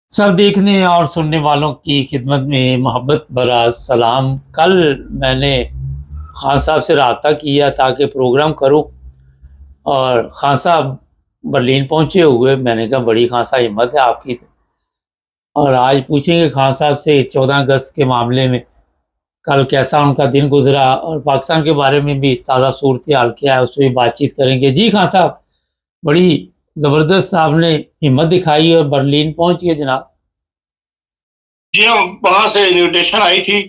सब देखने और सुनने वालों की खिदमत में मोहब्बत भरा सलाम। कल मैंने खान साहब से रब्ता किया ताकि प्रोग्राम करूं और खान साहब बर्लिन पहुंचे हुए। मैंने कहा बड़ी खान साहब हिम्मत है आपकी। और आज पूछेंगे खान साहब से 14 अगस्त के मामले में कल कैसा उनका दिन गुजरा और पाकिस्तान के बारे में भी ताज़ा सूरत हाल क्या है उस पर भी बातचीत करेंगे। जी खान साहब, बड़ी ज़बरदस्त आपने हिम्मत दिखाई और बर्लिन पहुंच गए जनाब। जी हाँ, वहां से इन्विटेशन आई थी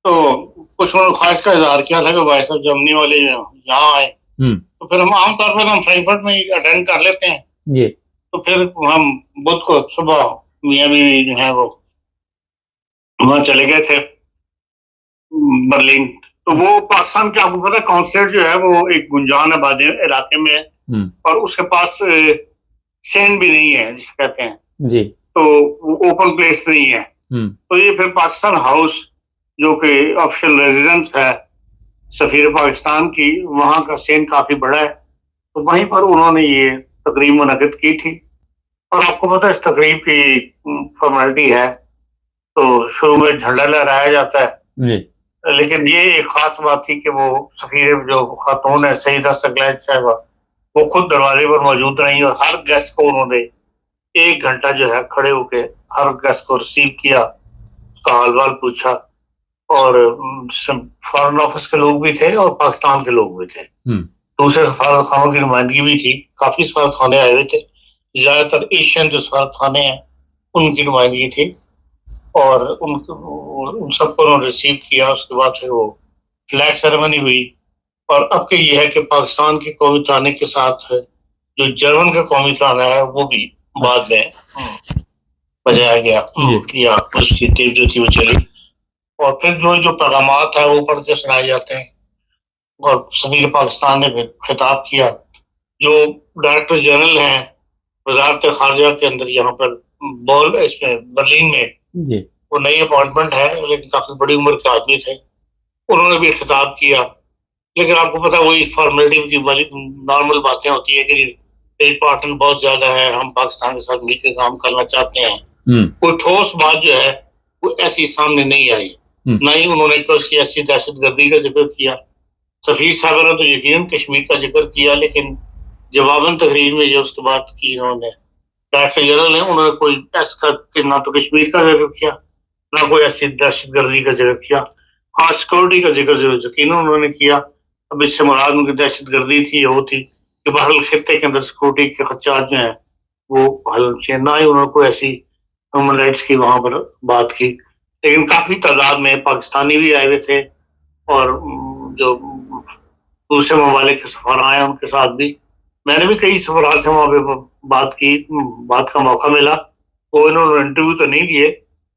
तो कुछ उन्होंने ख्वाहिश का इजहार किया था कि भाई साहब जर्मनी वाले यहाँ आए। तो फिर हम आमतौर पर हम फ्रैंकफर्ट में ही अटेंड कर लेते हैं। जी। तो फिर हम बुध को सुबह मियाँ बीवी जो है वो वहाँ चले गए थे बर्लिन। तो वो पाकिस्तान के आपको पता है कॉन्सुलेट जो है वो एक गुंजान आबादी इलाके में है और उसके पास सेंड भी नहीं है जिसे कहते हैं जी। तो ओपन प्लेस नहीं है। तो ये फिर पाकिस्तान हाउस जो कि ऑफिशियल रेजिडेंस है सफीर पाकिस्तान की, वहां का सेन काफी बड़ा है। तो वहीं पर उन्होंने ये तकरीब मुनक़िद की थी और आपको पता है इस तकरीब की फॉर्मेलिटी है तो शुरू में झंडा लहराया जाता है। लेकिन ये एक खास बात थी कि वो सफीर जो खातून है सईदा सकलैन साहिबा वो खुद दरवाजे पर मौजूद रही और हर गेस्ट को उन्होंने 1 घंटा जो है खड़े होके हर गेस्ट को रिसीव किया, उसका हाल वाल पूछा। और फॉरेन ऑफिस के लोग भी थे और पाकिस्तान के लोग भी थे। दूसरे सफारत खानों की नुमाइंदगी भी थी, काफी सफारत खाने आए हुए थे, ज्यादातर एशियन जो सफारत खाने हैं उनकी नुमाइंदगी थी और उन सबको उन्होंने रिसीव किया। उसके बाद फिर वो फ्लैग सेरेमनी हुई। और अब के ये है कि पाकिस्तान के कौमी तराने के साथ जो जर्मन का कौमी तराना है वो भी बाद में बजाया गया या उसकी टेप जो थी वो चली और फिर जो पैगामात है वो पढ़ के सुनाए जाते हैं। और सफीर पाकिस्तान ने फिर खिताब किया। जो डायरेक्टर जनरल हैं वजारत खारजा के अंदर यहाँ पर इसमें बर्लिन में जी। वो नई अपॉइंटमेंट है लेकिन काफी बड़ी उम्र के आदमी थे, उन्होंने भी खिताब किया। लेकिन आपको पता है वही फॉर्मेलिटी की नॉर्मल बातें होती है कि ट्रेड पार्टनर बहुत ज्यादा है, हम पाकिस्तान के साथ मिलकर काम करना चाहते हैं। कोई ठोस बात जो है वो ऐसी सामने नहीं आई, ना ही उन्होंने कोई सियासी दहशतगर्दी का जिक्र किया। सफीर साहब ने तो यकीनन कश्मीर का जिक्र किया लेकिन जवाबन तकरीर में जो उसके बात की इन्होंने डायरेक्टर जनरल ने उन्होंने कोई ऐसा ना तो कश्मीर का जिक्र किया ना कोई ऐसी दहशतगर्दी का जिक्र किया। हाँ, सिक्योरिटी का जिक्र यकीन उन्होंने किया। अब इससे मुराद उनकी दहशतगर्दी थी वो थी कि बहरहाल खित्ते के अंदर सिक्योरिटी के खदशात जो है वो हल ना ही उन्होंने कोई ऐसी ह्यूमन राइट्स की वहां पर बात की। लेकिन काफी तादाद में पाकिस्तानी भी आए हुए थे और जो दूसरे ममालिक के सफारा आए उनके साथ भी मैंने भी कई सफरा से वहां पे बात का मौका मिला। वो इन्होंने इंटरव्यू तो नहीं दिए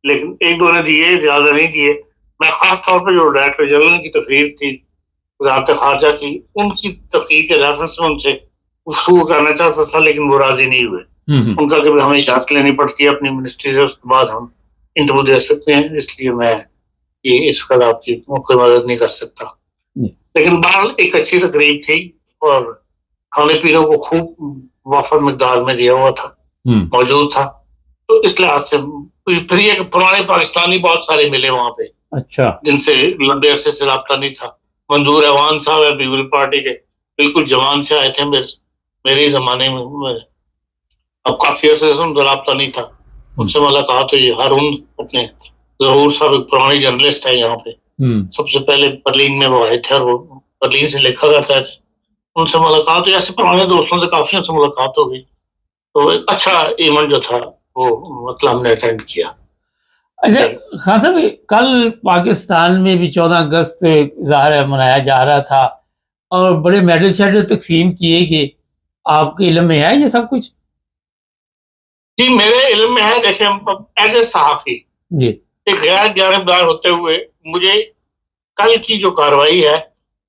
लेकिन एक दो ने दिए, ज्यादा नहीं दिए। मैं खास तौर पर जो डायरेक्टर जनरल की तकरीर थी वजारत खारजा की उनकी तकरीर के रेफरेंस में उनसे गुफ्तगू करना चाहता था लेकिन वो राजी नहीं हुए। उनका कि हमें इजाजत लेनी पड़ती है अपनी मिनिस्ट्री से, उसके बाद हम इंटरव्यू दे सकते हैं, इसलिए मैं ये इस वक्त आपकी कोई मदद नहीं कर सकता। लेकिन बहरहाल एक अच्छी तकरीब थी और खाने पीने को खूब वफर मिकदार में दिया हुआ था, मौजूद था। तो इस लिहाज से फिर ये पुराने पाकिस्तानी बहुत सारे मिले वहां पे, अच्छा, जिनसे लंबे अरसे से रब्ता नहीं था। मंजूर अवान साहब है पीपल पार्टी के, बिल्कुल जवान से आए थे मेरे जमाने में। अब काफी अरसे से उनका रब्ता नहीं था, उनसे मुलाकात हुई। हारून अपने जहूर साहब एक पुरानी जर्नलिस्ट है यहाँ पे, सबसे पहले बर्लिन में वो आए थे और वो बर्लिन से लिखा करता है, उनसे मुलाकात हुई। ऐसे पुराने दोस्तों से काफी उनसे मुलाकात हो गई। तो एक अच्छा इवेंट जो था वो मतलब हमने अटेंड किया। अच्छा खान साहब, कल पाकिस्तान में भी 14 अगस्त ज़ाहिर है मनाया जा रहा था और बड़े मेडल शेडल तकसीम किए गए, आपके इल्म में है ये सब कुछ? जी मेरे इल्म में है। जैसे एज ए सहाफी जी, एक गैर जानबदार होते हुए मुझे कल की जो कार्रवाई है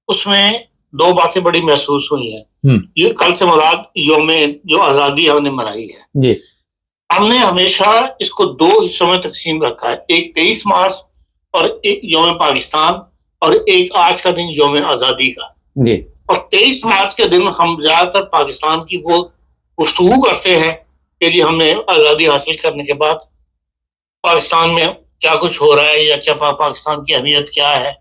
उसमें दो बातें बड़ी महसूस हुई हैं। ये कल से मुराद योमे जो आज़ादी हमने मनाई है जी। हमने हमेशा इसको दो हिस्सों में तकसीम रखा है, एक 23 मार्च और एक योम पाकिस्तान और एक आज का दिन योम आज़ादी का जी। और 23 मार्च के दिन हम ज्यादातर पाकिस्तान की वो गुफ्तगू करते हैं कि जी हमने आज़ादी हासिल करने के बाद पाकिस्तान में क्या कुछ हो रहा है या क्या पाकिस्तान की अहमियत क्या है,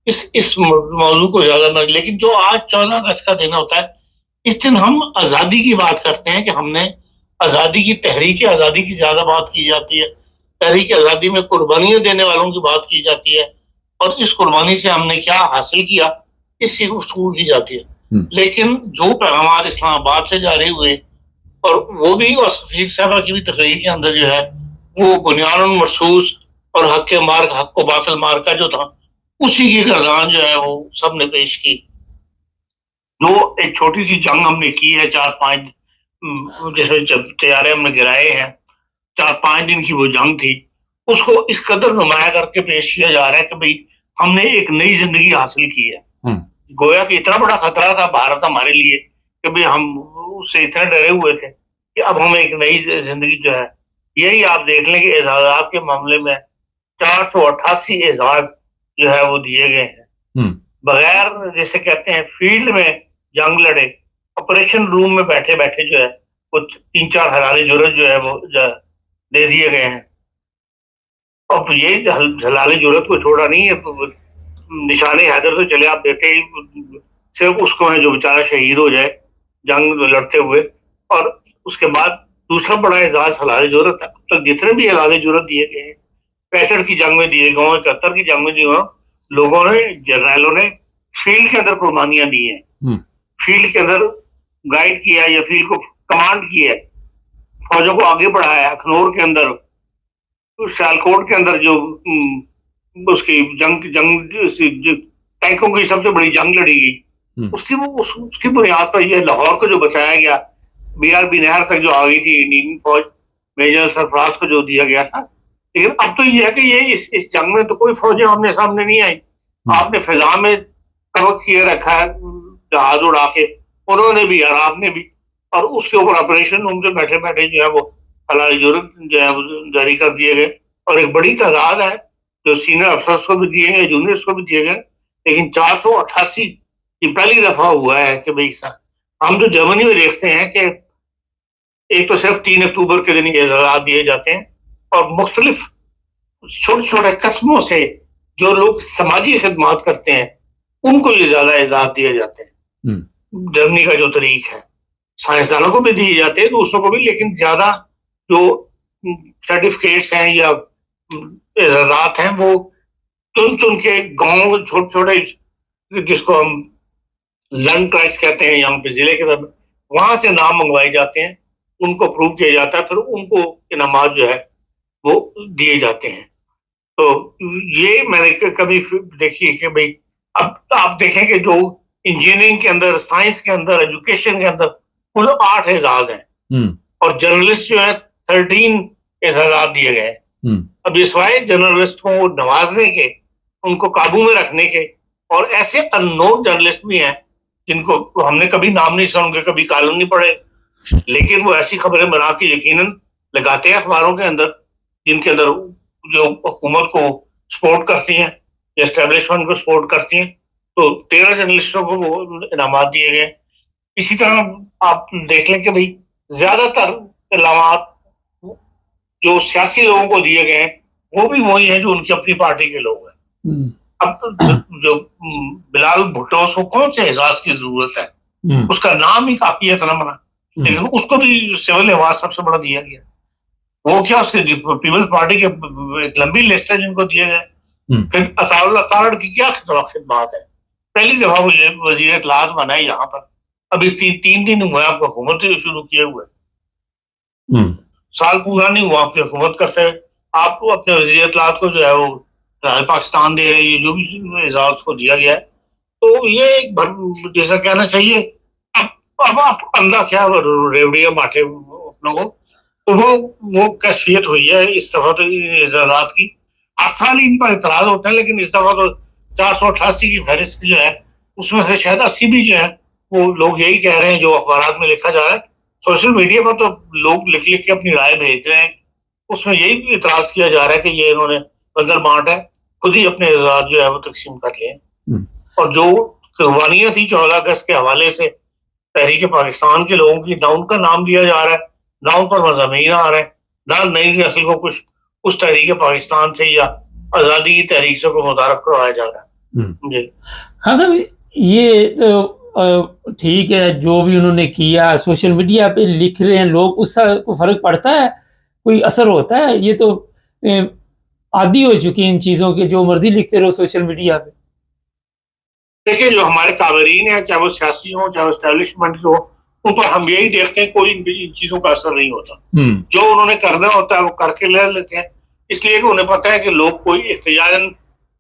इस मौजू को ज्यादा न, लेकिन जो आज 14 अगस्त का दिन होता है, इस दिन हम आज़ादी की बात करते हैं कि हमने आज़ादी की, तहरीक आज़ादी की ज्यादा बात की जाती है, तहरीक आज़ादी में कुर्बानियां देने वालों की बात की जाती है, और इस कुर्बानी से हमने क्या हासिल किया इसकी गुफ्तगू की जाती है। लेकिन जो पैगाम इस्लामाबाद से जारी हुए, और वो भी, और सफीर साहबा की भी तकरीर के अंदर जो है वो बुनियादन मरसूस और हक को बातिल मार का जो था, उसी की गर्दान जो है वो सब ने पेश की। जो एक छोटी सी जंग हमने की है, 4-5 जैसे जब तैयारे हमने गिराए हैं, 4-5 दिन की वो जंग थी, उसको इस कदर नुमाया करके पेश किया जा रहा है कि भाई हमने एक नई जिंदगी हासिल की है। गोया कि इतना बड़ा खतरा था भारत हमारे लिए कि भाई हम उससे इतने डरे हुए थे कि अब हमें एक नई जिंदगी जो है, यही आप देख लें कि एजाजात के मामले में 488 एजाज जो है वो दिए गए हैं, बगैर जैसे कहते हैं फील्ड में जंग लड़े, ऑपरेशन रूम में बैठे बैठे जो है वो 3-4 हलाल जुर्रत जो है वो दे दिए गए हैं। अब ये हलाल जुर्रत को छोड़ा नहीं है, तो निशाने हैदर तो चले आप देते ही सिर्फ उसको है जो बेचारा शहीद हो जाए जंग लड़ते हुए। और उसके बाद दूसरा बड़ा एजाज हलाल जुर्रत है। अब तक जितने भी हलाल जुर्रत दिए गए हैं, 65 की जंग में दिए गए, 71 की जंग में दिए गए, लोगों ने, जर्नैलों ने फील्ड के अंदर कुर्बानियां दी हैं, फील्ड के अंदर गाइड किया या फील्ड को कमांड किया, फौजों को आगे बढ़ाया। अखनौर के अंदर, सियालकोट के अंदर जो उसकी जंग टैंकों की सबसे बड़ी जंग लड़ी गई, उसकी बुनियाद पर यह लाहौर को जो बचाया गया, BRB नहर तक जो आ गई थी इंडियन फौज, मेजर सरफराज को जो दिया गया था। लेकिन अब तो यह है कि ये इस जंग में तो कोई फौजें आमने सामने नहीं आई, आपने फिजा में कवच किए रखा है जहाज उड़ा के, उन्होंने भी और आपने भी, और उसके ऊपर ऑपरेशन रूम से बैठे बैठे जो है वो हलाल जुर्रत जो है वो जारी कर दिए गए। और एक बड़ी तादाद है जो सीनियर अफसर्स को भी दिए गए, जूनियर्स को भी दिए गए। लेकिन 488 की पहली दफा हुआ है कि भाई हम जो जर्मनी में देखते हैं कि एक तो सिर्फ 3 अक्टूबर के दिन ये एजाज़ात दिए जाते हैं, और मुख्तलिफ छोटे छोटे कस्मों से जो लोग समाजी खिदमात करते हैं उनको ये ज्यादा एजाज़ दिए जाते हैं। जर्मनी का जो तरीक है, साइंसदानों को भी दिए जाते हैं, दूसरों को भी, लेकिन ज्यादा जो सर्टिफिकेट्स हैं या एजाज़ात हैं वो चुन चुन के गाँव छोटे छोटे, जिसको हम लैंड ट्राइब्स कहते हैं यहाँ पे जिले के तरफ, वहां से नाम मंगवाए जाते हैं, उनको अप्रूव किया जाता है, फिर उनको इनामात जो है वो दिए जाते हैं। तो ये मैंने कभी देखी कि भाई अब आप देखें कि जो इंजीनियरिंग के अंदर, साइंस के अंदर, एजुकेशन के अंदर कुल 8 एजाज हैं, और जर्नलिस्ट जो है 13 एजाजात दिए गए हैं। अब ये सिवाय जर्नलिस्ट को नवाजने के, उनको काबू में रखने के, और ऐसे अननोन जर्नलिस्ट भी हैं जिनको हमने कभी नाम नहीं सुना, उनके कभी कालम नहीं पढ़े, लेकिन वो ऐसी खबरें बना के यकीनन लगाते हैं अखबारों के अंदर, जिनके अंदर जो हुकूमत को सपोर्ट करती हैं या एस्टेब्लिशमेंट को सपोर्ट करती हैं। तो 13 जर्नलिस्टों को वो इनामात दिए गए। इसी तरह आप देख लें कि भाई ज्यादातर इनामात जो सियासी लोगों को दिए गए हैं वो भी वही हैं जो उनकी अपनी पार्टी के लोग हैं। अब जो बिलाल भुट्टो, उसको कौन से एजाज की जरूरत है, उसका नाम ही काफी है इतना बना, लेकिन उसको भी सिविल एवाज सबसे बड़ा दिया गया। वो क्या, उसके पीपल्स पार्टी के एक लंबी लिस्ट है जिनको दिए गए। फिर अताउल्लाह तारड़ की क्या खिदमत है, पहली दफा वो वजीर इत्तलात बना है यहाँ पर, अभी 3 दिन हुए आपको हुकूमत शुरू किए हुए, साल पूरा नहीं हुआ आपकी हुकूमत करते हुए। आपको अपने वजीर इत्तलात को जो है वो पाकिस्तान दे रहे, जो भी एजाज को दिया गया है, तो ये जैसा कहना चाहिए अब आप अंदर क्या रेवड़िया बांटे अपनों को, तो वो कैफियत हुई है इस दफा तो एजाजात की। हर साल इन पर इतराज होता है, लेकिन इस दफा तो 488 की फहरिस्त जो है उसमें से शायद 80 भी जो है वो लोग यही कह रहे हैं जो अखबार में लिखा जा रहा है। सोशल मीडिया पर तो लोग लिख लिख के अपनी राय भेज रहे हैं, उसमें यही इतराज किया जा रहा है कि ये इन्होंने बंदर बांट है, खुद ही अपने एजाज जो है वो तकसीम कर लिए। और जो कुर्बानियां थी 14 अगस्त के हवाले से तहरीक पाकिस्तान के लोगों की, ना उनका नाम लिया जा रहा है, ना उन पर मज़ामीन आ रहे हैं, ना नई नस्ल को कुछ उस तहरीक पाकिस्तान से या आज़ादी की तहरीक से को मुतारफ करवाया जा रहा है। जी हाँ साहब, ये तो ठीक है, जो भी उन्होंने किया सोशल मीडिया पे लिख रहे हैं लोग, उससे कोई फर्क पड़ता है, कोई असर होता है? ये तो आदी हो चुकी है इन चीज़ों के, जो मर्जी लिखते रहो सोशल मीडिया पे। देखिए, जो हमारे काबरीन हैं, चाहे वो सियासी हो चाहे एस्टेब्लिशमेंट के हो, उन पर हम यही देखते हैं कोई इन चीजों का असर नहीं होता। जो उन्होंने करना होता है वो करके ले लेते हैं, इसलिए कि उन्हें पता है कि लोग कोई एहतजाजन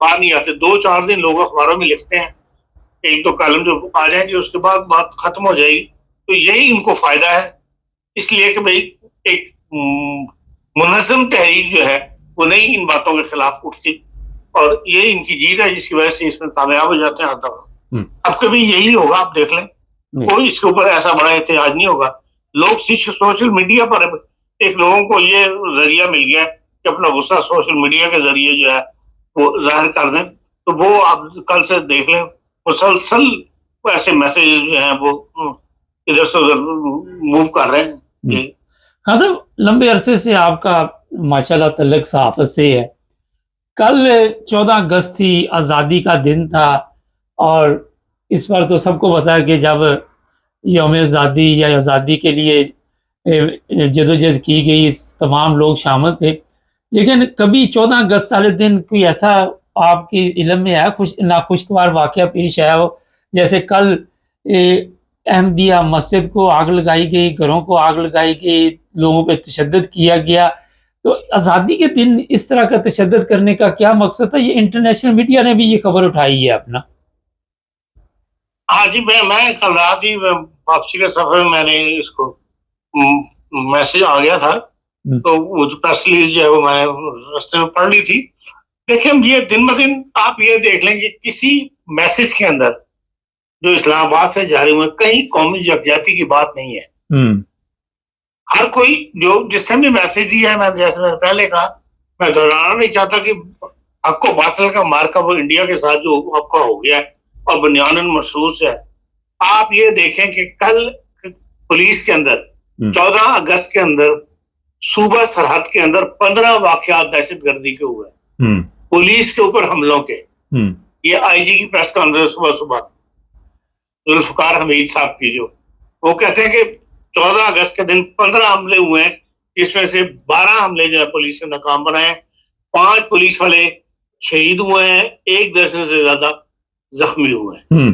बाहर नहीं आते। 2-4 दिन लोग अखबारों में लिखते हैं, एक दो कॉलम जो आ जाएंगे, उसके बाद बात खत्म हो जाएगी। तो यही इनको फायदा है, इसलिए कि भाई एक मुनज़्ज़म तहरीक जो है वो नहीं इन बातों के खिलाफ उठती, और ये इनकी जीत है जिसकी वजह से इसमें कामयाब हो जाते हैं हर दफा। अब कभी यही होगा, आप देख लें, कोई इसके ऊपर ऐसा बड़ा एहतजाज नहीं होगा। लोग सोशल मीडिया पर एक लोगों को ये जरिया मिल गया कि अपना गुस्सा सोशल मीडिया के जरिए जो है वो जाहिर कर दें, तो वो आप कल से देख लें, मुसलसल ऐसे मैसेज जो हैं वो इधर से उधर मूव कर रहे हैं। हाँ साहब, लंबे अरसे से आपका माशाल्लाह तल्लुक सहाफत से है। कल 14 अगस्त थी, आज़ादी का दिन था, और इस बार तो सबको पता है कि जब यौम आज़ादी या आज़ादी के लिए जदोजहद की गई, तमाम लोग शामिल थे। लेकिन कभी 14 अगस्त वाले दिन कोई ऐसा आपके इल्म में आया, नाखुशगवार वाक़या पेश आया हो? जैसे कल अहमदिया मस्जिद को आग लगाई गई, घरों को आग लगाई गई, लोगों पे तशद्दुद किया गया। तो आज़ादी के दिन इस तरह का तशद्दुद करने का क्या मकसद था? ये इंटरनेशनल मीडिया ने भी ये खबर उठाई है अपना। हाँ जी, मैं कल रात ही वापसी के सफर में मैंने इसको मैसेज आ गया था, तो वो जो प्रेस रिलीज जो है वो मैंने रास्ते में पढ़ ली थी। देखिए, ये दिन ब दिन आप ये देख लेंगे, किसी मैसेज के अंदर जो इस्लामाबाद से जारी हुए कहीं कौमी यकजहती की बात नहीं है। हर कोई जो जिसने भी मैसेज दिया है, मैं जैसे मैंने पहले कहा, मैं दोहराना नहीं चाहता कि हक को बातिल का मार्का वो इंडिया के साथ जो आपका हो गया है और बुनियादन महसूस है। आप ये देखें कि कल पुलिस के अंदर 14 अगस्त के अंदर सूबा सरहद के अंदर 15 वाकयात दहशतगर्दी के हुए, पुलिस के ऊपर हमलों के। ये आईजी की प्रेस कॉन्फ्रेंस सुबह सुबह जुल्फकार हमीद साहब की, जो वो कहते हैं कि 14 अगस्त के दिन 15 हमले हुए हैं, जिसमें से 12 हमले जो है पुलिस ने नाकाम बनाए, 5 पुलिस वाले शहीद हुए हैं, 1 दर्जन से ज्यादा जख्मी हुए हैं।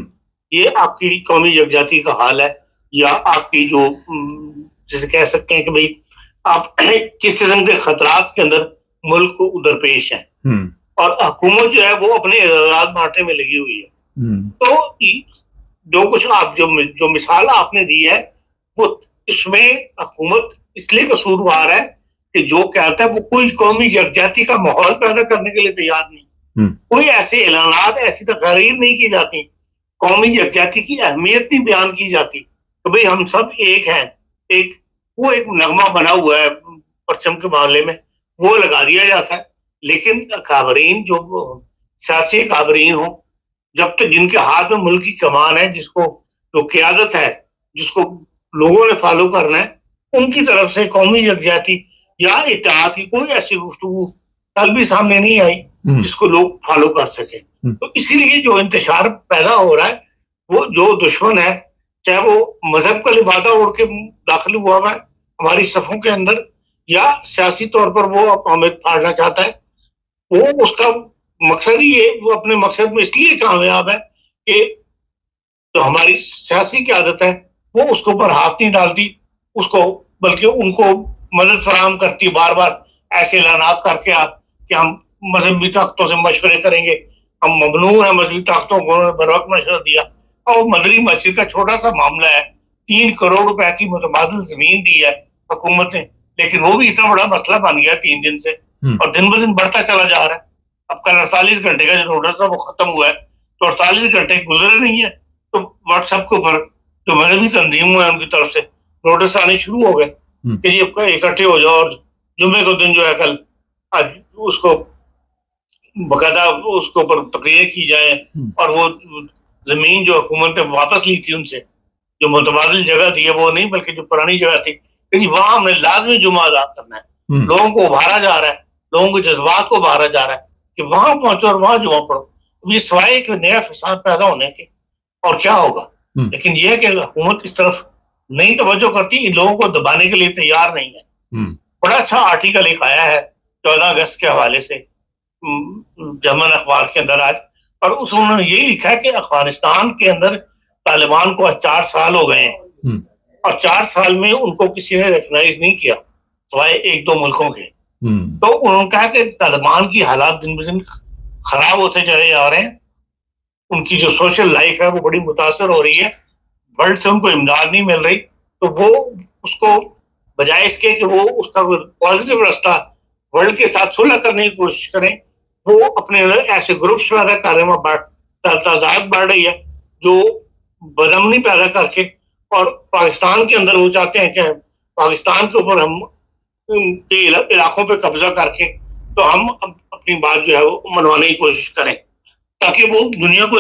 ये आपकी कौमी यकजहती का हाल है, या आपकी जो जिसे कह सकते हैं कि भाई आप किस किस्म के खतरात के अंदर मुल्क को उधर पेश है, और हुकूमत जो है वो अपने एजाज बांटने में लगी हुई है। तो जो कुछ आप जो मिसाल आपने दी है, वो इसमें हुकूमत इसलिए कसूरवार है कि जो कहता है वो कोई कौमी यकजहती का माहौल पैदा करने के लिए तैयार नहीं। कोई ऐसे ऐलानात, ऐसी तकरीर नहीं की जाती, कौमी यकजहती की अहमियत नहीं बयान की जाती तो भाई हम सब एक हैं। एक नगमा बना हुआ है परचम के मामले में, वो लगा दिया जाता है। लेकिन काबरीन, जो सियासी काबरीन हो, जब तक जिनके हाथ में मुल्क की कमान है, जिसको जो क़यादत है, जिसको लोगों ने फॉलो करना है, उनकी तरफ से कौमी यकजहती या इत्तेहाद की कोई ऐसी गुफ्तगू कल भी सामने नहीं आई जिसको लोग फॉलो कर सके। तो इसीलिए जो इंतशार पैदा हो रहा है, वो जो दुश्मन है, चाहे वो मजहब का लिबादा ओढ़ के दाखिल हुआ है हमारी सफों के अंदर, या सियासी तौर पर वो हमें फाड़ना चाहता है, वो उसका मकसद ही है, वो अपने मकसद में इसलिए कामयाब है कि जो हमारी सियासी की आदत है वो उसके ऊपर हाथ नहीं डालती, उसको बल्कि उनको मदद फराहम करती, बार बार ऐसे ऐलानात करके आप कि हम मजहबी ताकतों से मशवरे करेंगे, हम ममनू है मजहबी ताकतों को, बर वक्त मशवरा दिया। और मदरी मस्जिद का छोटा सा मामला है, 3 करोड़ रुपए की मुतबादिल जमीन दी है हुकूमत ने, लेकिन वो भी इतना बड़ा मसला बन गया 3 दिन से, और दिन ब दिन बढ़ता चला जा रहा है। अब कल 48 घंटे का जो नोटिस था वो खत्म हुआ है, तो 48 घंटे गुजरे नहीं है, तो व्हाट्सएप के ऊपर जो मजहबी तंजीम हुए उनकी तरफ से नोटिस आने शुरू हो गए कि जी इकट्ठे हो जाओ, और जुम्मे को दिन जो है कल आज उसको बकायदा उसके ऊपर तकरीर की जाए, और वो जमीन जो हुकूमत ने वापस ली थी उनसे, जो मुतबादिल जगह थी, वो नहीं बल्कि जो पुरानी जगह थी, क्योंकि वहां हमने लाजमी जुमा अदा करना है। लोगों को उभारा जा रहा है, लोगों के जज्बात को मारा जा रहा है कि वहां पहुंचो और वहां जुआ पड़ो। ये सिवाय एक नया फसाद पैदा होने के और क्या होगा। लेकिन यह है कि हुकूमत इस तरफ नहीं तवज्जो करती, इन लोगों को दबाने के लिए तैयार नहीं है। बड़ा अच्छा आर्टिकल एक आया है 14 अगस्त के हवाले से जर्मन अखबार के अंदर आज, और उसमें उन्होंने यही लिखा है कि अफगानिस्तान के अंदर तालिबान को 4 साल हो गए हैं और 4 साल में उनको किसी ने रिकॉग्नाइज नहीं किया सिवाय 1-2 मुल्कों के। तो उन्होंने कहा कि तालिबान की हालात दिन ब दिन खराब होते चले जा रहे हैं, उनकी जो सोशल लाइफ है वो बड़ी मुतासर हो रही है, वर्ल्ड से उनको इमदाद नहीं मिल रही, तो वो उसको बजाय इसके कि वो उसका पॉजिटिव रास्ता वर्ल्ड के साथ सुलह करने की कोशिश करें, वो अपने ऐसे ग्रुप्स पैदा कर रहे हैं, तादाद बढ़ रही है जो बदअमनी पैदा करके, और पाकिस्तान के अंदर वो चाहते हैं कि पाकिस्तान के ऊपर हम इलाकों पे कब्जा करके तो हम अपनी बात जो है वो मनवाने की कोशिश करें, ताकि वो दुनिया को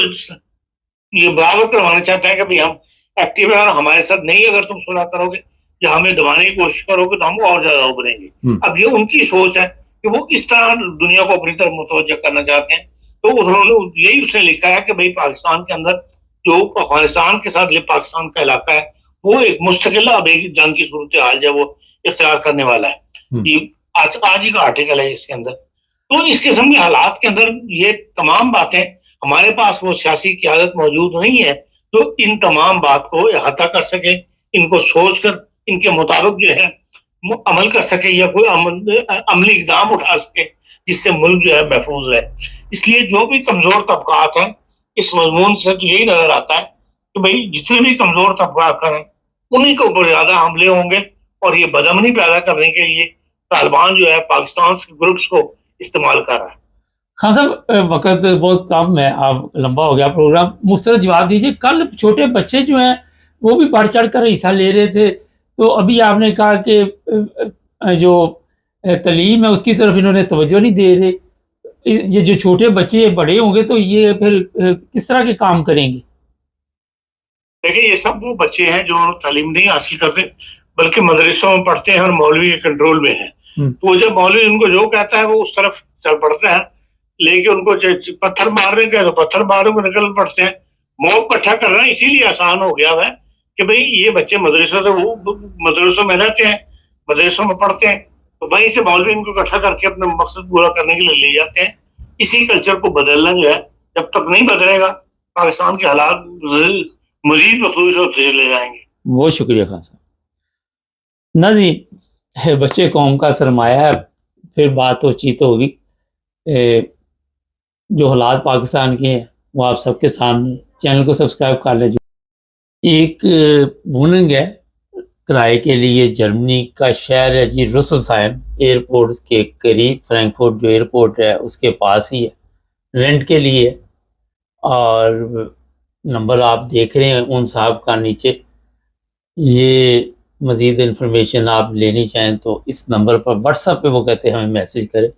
ये बराबर करवाना चाहते हैं कि भाई हम एक्टिव है और हमारे साथ नहीं, अगर तुम सुलह करोगे या हमें दबाने की कोशिश करोगे तो हम और ज्यादा उभरेंगे। अब ये उनकी सोच है कि वो इस तरह दुनिया को अपनी तरफ मुतवज्जह करना चाहते हैं। तो उन्होंने यही उसने लिखा है कि भाई पाकिस्तान के अंदर जो अफगानिस्तान के साथ पाकिस्तान का इलाका है वो एक मुस्तकिल अब एक जंग की सूरत हाल जो वो इख्तियार करने वाला है। ये आज ही का आर्टिकल है इसके अंदर। तो इस किस्म के हालात के अंदर ये तमाम बातें, हमारे पास वो सियासी क़यादत मौजूद नहीं है जो इन तमाम बात को अहाता कर सके, इनको सोच कर इनके मुताबिक जो है अमल कर सके या कोई अमली इकदाम उठा सके जिससे मुल्क जो है महफूज है। इसलिए जो भी कमजोर तबकात हैं इस मजमून से तो यही नजर आता है कि भाई जितने भी कमजोर तबकात हैं उन्हीं के ऊपर ज्यादा हमले होंगे, और ये बदअमनी पैदा करने के लिए तालिबान जो है पाकिस्तान के ग्रुप्स को इस्तेमाल कर रहा है। खान साहब, वक्त बहुत कम है, आप लंबा हो गया प्रोग्राम, मुझसे जवाब दीजिए, कल छोटे बच्चे जो हैं वो भी बढ़ चढ़ कर हिस्सा ले रहे थे, तो अभी आपने कहा कि जो तालीम है उसकी तरफ इन्होंने तवज्जो नहीं दे रहे, ये जो छोटे बच्चे बड़े होंगे तो ये फिर किस तरह के काम करेंगे? देखिए, ये सब वो बच्चे हैं जो तालीम नहीं हासिल करते बल्कि मदरसों में पढ़ते हैं और मौलवी के कंट्रोल में है। तो जब मौलवी उनको जो कहता है वो उस तरफ चल पड़ते हैं, लेकिन उनको पत्थर मारने का तो पत्थर मारने को निकल पड़ते हैं। मौत इकट्ठा करना इसीलिए आसान हो गया है कि भाई ये बच्चे मदरसों में रहते हैं, मदरसों में पढ़ते हैं, तो वहीं से मौलवी इनको इकट्ठा करके अपना मकसद पूरा करने के लिए ले जाते हैं। इसी कल्चर को बदलना जो है जब तक नहीं बदलेगा पाकिस्तान के हालात मजीद मखलूस होते चले जाएंगे। बहुत शुक्रिया खान साहब। ना जी, बच्चे कौम का सरमाया है, फिर बात हो चीत होगी। जो हालात पाकिस्तान के हैं वो आप सबके सामने, चैनल को सब्सक्राइब कर लें। एक वुनिंग है किराए के लिए, जर्मनी का शहर है जी रुसलसाइम, एयरपोर्ट के करीब, फ्रैंकफर्ट जो एयरपोर्ट है उसके पास ही है, रेंट के लिए। और नंबर आप देख रहे हैं उन साहब का नीचे। ये मज़ीद इन्फॉर्मेशन आप लेनी चाहें तो इस नंबर पर व्हाट्सएप पे वो कहते हैं हमें मैसेज करें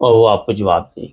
और वो आपको जवाब देंगे।